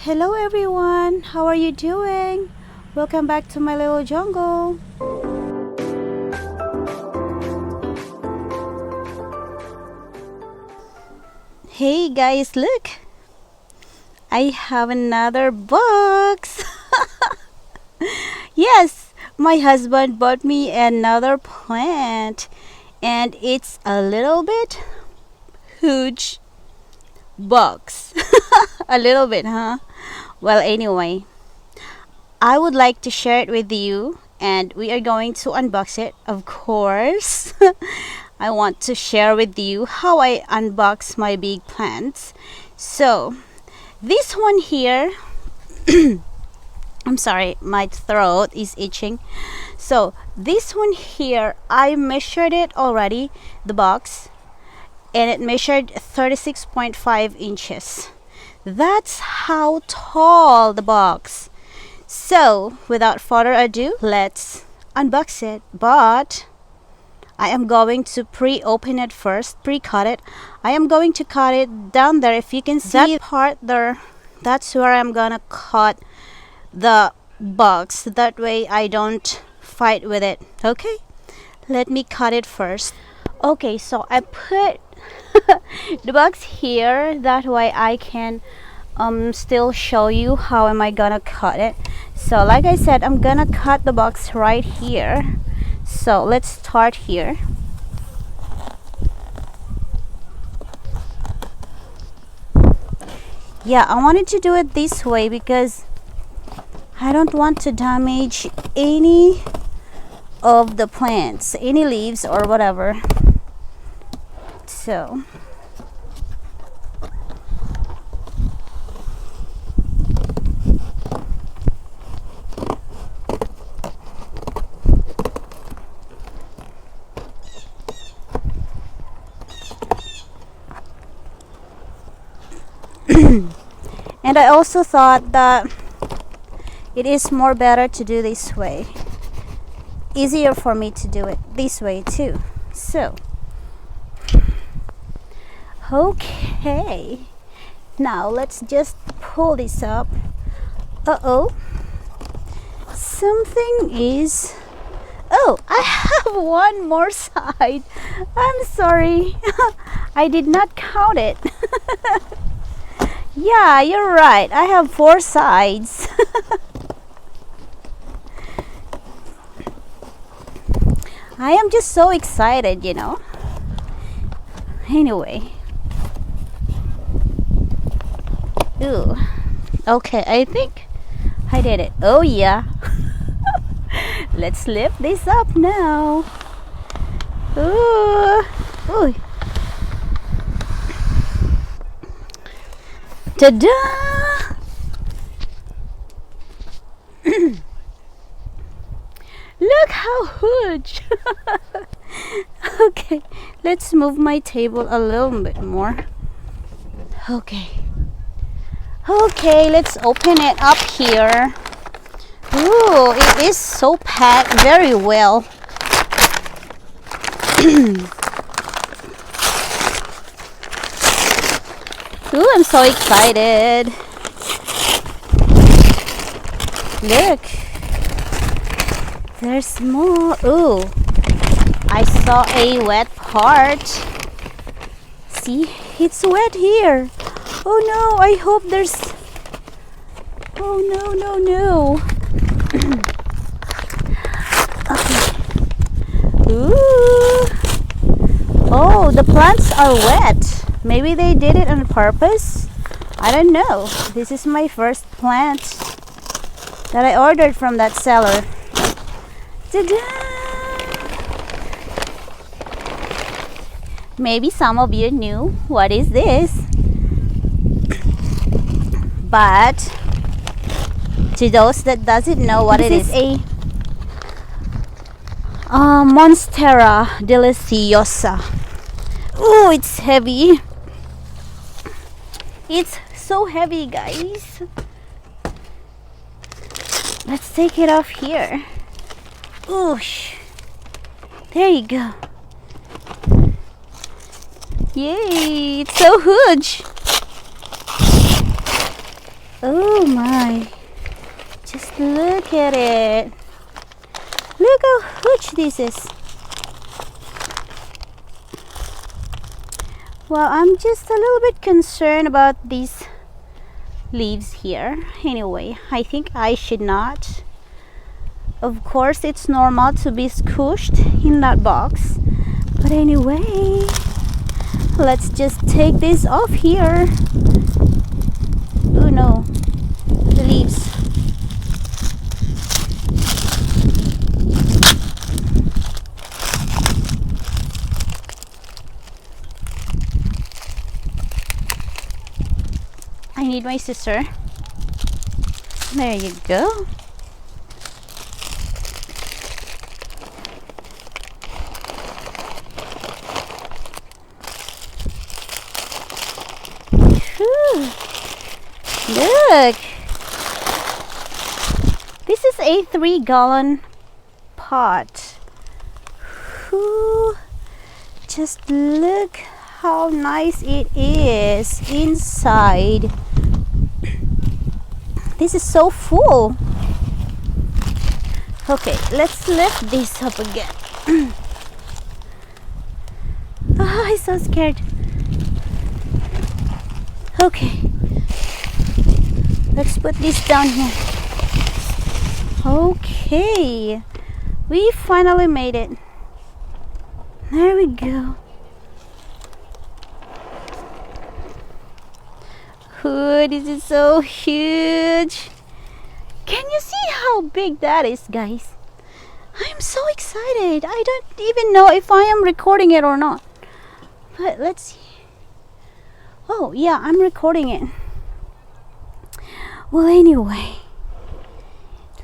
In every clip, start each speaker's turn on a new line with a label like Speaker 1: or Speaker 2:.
Speaker 1: Hello everyone, how are you doing? Welcome back to my little jungle. Hey guys, look! I have another box! Yes, my husband bought me another plant and it's a little bit huge box. A little bit, huh? Well, anyway, I would like to share it with you and we are going to unbox it, of course. I want to share with you how I unbox my big plants. So, this one here, I'm sorry, my throat is itching. So, this one here, I measured it already, the box, and it measured 36.5 inches. That's how tall the box. So, without further ado, let's unbox it. But I am going to pre-open it first, pre-cut it. I am going to cut it down there. If you can see that part there, that's where I'm gonna cut the box. That way I don't fight with it. Okay, let me cut it first. Okay, so I put the box here. That way I can still show you how am I gonna cut it. So like I said, I'm gonna cut the box right here. So let's start here. Yeah, I wanted to do it this way because I don't want to damage any of the plants, any leaves or whatever. So and I also thought that it is more better to do this way. Easier for me to do it this way too. So, okay. Now let's just pull this up. Uh-oh. Something is... Oh, I have one more side. I'm sorry. I did not count it. Yeah, you're right. I have 4 sides. I am just so excited, you know. Anyway. Ooh. Okay, I think I did it. Oh, yeah. Let's lift this up now. Ooh. Ooh. Ta-da! Look how huge! Okay, let's move my table a little bit more. Okay. Okay, let's open it up here. Ooh, it is so packed very well. Ooh, I'm so excited. Look. There's more. Ooh. I saw a wet part. See? It's wet here. Oh no, I hope there's... Oh no, no, no. Okay. Ooh. Oh, the plants are wet. Maybe they did it on purpose. I don't know. This is my first plant that I ordered from that seller. Ta-da! Maybe some of you knew what is this. But to those that doesn't know what it is, a Monstera Deliciosa. Oh, it's heavy. It's so heavy, guys. Let's take it off here. Oosh. There you go. Yay, it's so huge. Oh, Look at it. Look how huge this is. Well, I'm just a little bit concerned about these leaves here. Anyway, I think I should not. Of course, it's normal to be squished in that box. But anyway, let's just take this off here. Oh no, the leaves. I need my sister. There you go. Whew. Look. This is a 3-gallon pot. Whew. Just look how nice it is inside. This is so full. Okay, let's lift this up again. Oh, I'm so scared. Okay, let's put this down here. Okay, we finally made it. There we go. Oh, this is so huge. Can you see how big that is, guys? I'm so excited. I don't even know if I am recording it or not. But let's see. Oh, yeah, I'm recording it. Well, anyway.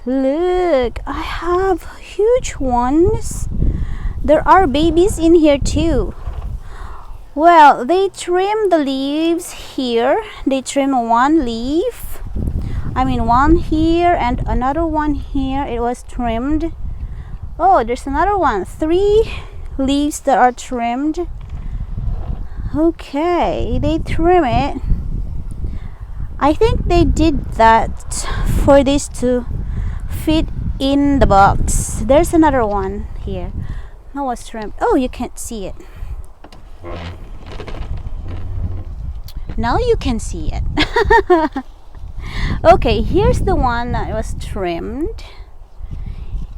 Speaker 1: Look, I have huge ones. There are babies in here too. Well, they trim the leaves here. They trim one leaf. I mean, one here and another one here. It was trimmed. Oh, there's another one. 3 leaves that are trimmed. Okay, they trim it. I think they did that for this to fit in the box. There's another one here. That was trimmed. Oh, you can't see it. Now you can see it. Okay, here's the one that was trimmed.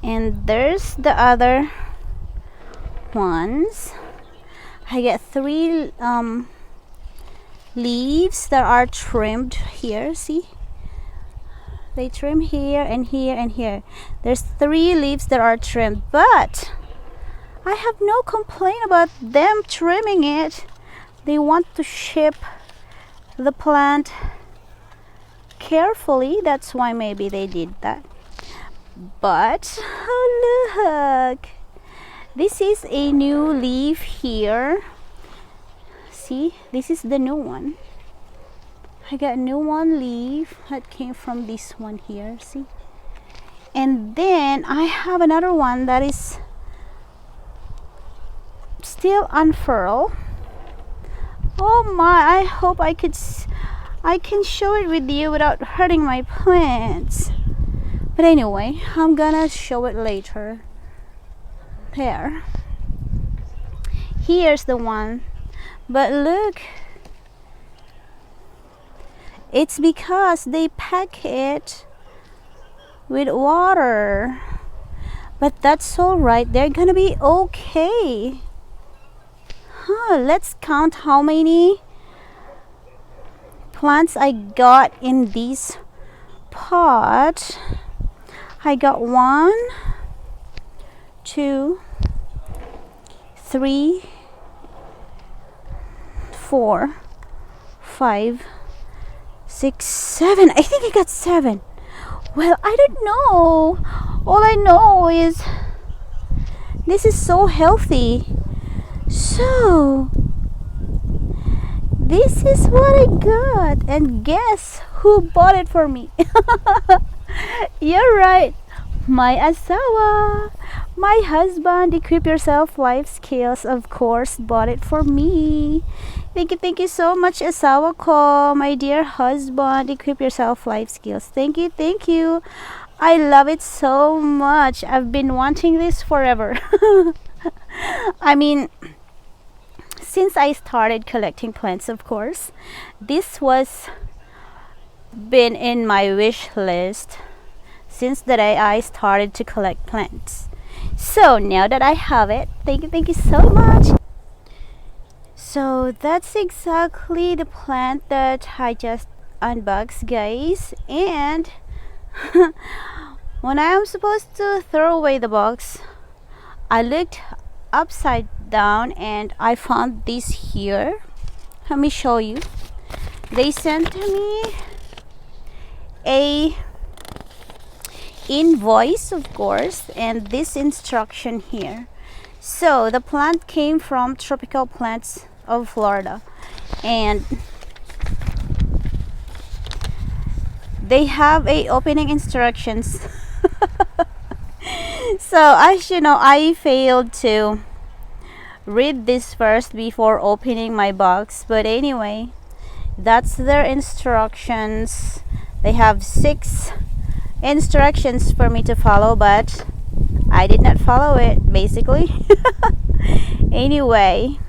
Speaker 1: And there's the other ones. I get 3 leaves that are trimmed here. See? They trim here and here and here. There's 3 leaves that are trimmed, but I have no complaint about them trimming it. They want to ship the plant carefully. That's why maybe they did that. But oh, look, this is a new leaf here. See, this is the new one. I got a new one leaf that came from this one here. See, and then I have another one that is still unfurl. Oh my, I hope I can show it with you without hurting my plants. But anyway, I'm gonna show it later. There. Here's the one. But look, it's because they pack it with water. But that's all right. They're gonna be okay. Let's count how many plants I got in this pot. I got 1, 2, 3, 4, 5, 6, 7. I think I got 7. Well, I don't know. All I know is this is so healthy. So this is what I got, and guess who bought it for me? You're right, my asawa, my husband. Equip Yourself Life Skills, of course, bought it for me. Thank you so much, asawa ko, my dear husband. Equip Yourself Life Skills. Thank you. I love it so much. I've been wanting this forever. I mean, since I started collecting plants, of course, this was been in my wish list since the day I started to collect plants. So now that I have it, thank you so much. So that's exactly the plant that I just unboxed, guys. And when I am supposed to throw away the box, I looked upside down and I found this here. Let me show you. They sent me a invoice, of course, and this instruction here. So the plant came from Tropical Plants of Florida, and they have a opening instructions. So as you know, I failed to read this first before opening my box, but anyway, that's their instructions. They have 6 instructions for me to follow, but I did not follow it, basically. Anyway,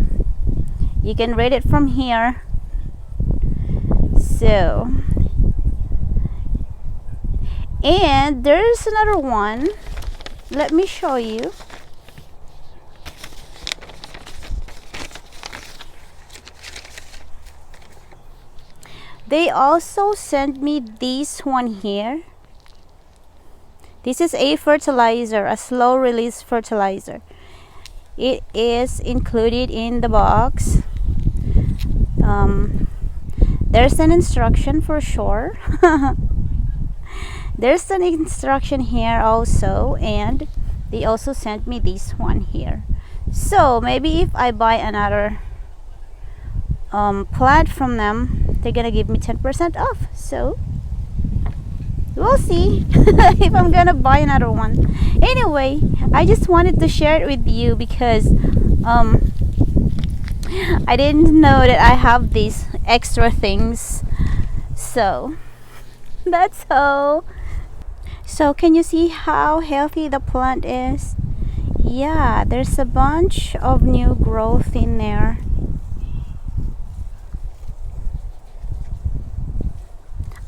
Speaker 1: you can read it from here. So, and there's another one. Let me show you. They also sent me this one here. This is a fertilizer, a slow release fertilizer. It is included in the box. There's an instruction for sure. There's an instruction here also, and they also sent me this one here. So maybe if I buy another plant from them, they're gonna give me 10% off. So we'll see if I'm gonna buy another one. Anyway, I just wanted to share it with you because I didn't know that I have these extra things. So that's all. So can you see how healthy the plant is? Yeah, there's a bunch of new growth in there.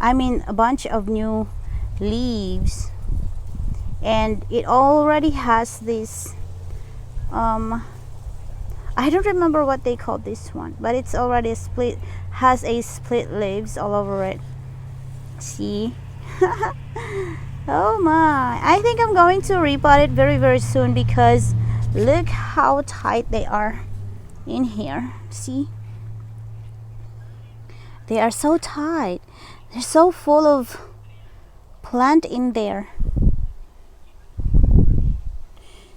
Speaker 1: I mean, a bunch of new leaves, and it already has this I don't remember what they call this one, but it's already has a split leaves all over it. See? Oh my, I think I'm going to repot it very soon because look how tight they are in here. See, they are so tight. They're so full of plant in there.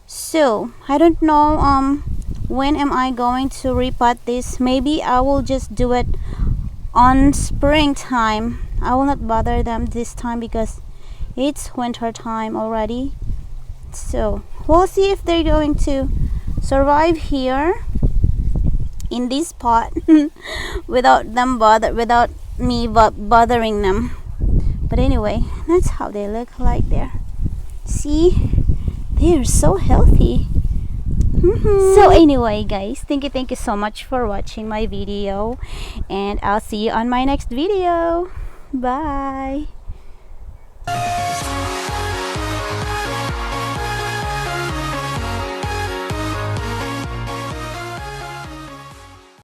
Speaker 1: So I don't know when am I going to repot this. Maybe I will just do it on springtime. I will not bother them this time because it's winter time already. So we'll see if they're going to survive here in this pot without me bothering them. But anyway, that's how they look like there. See, they're so healthy. So anyway, guys, thank you so much for watching my video, and I'll see you on my next video. Bye.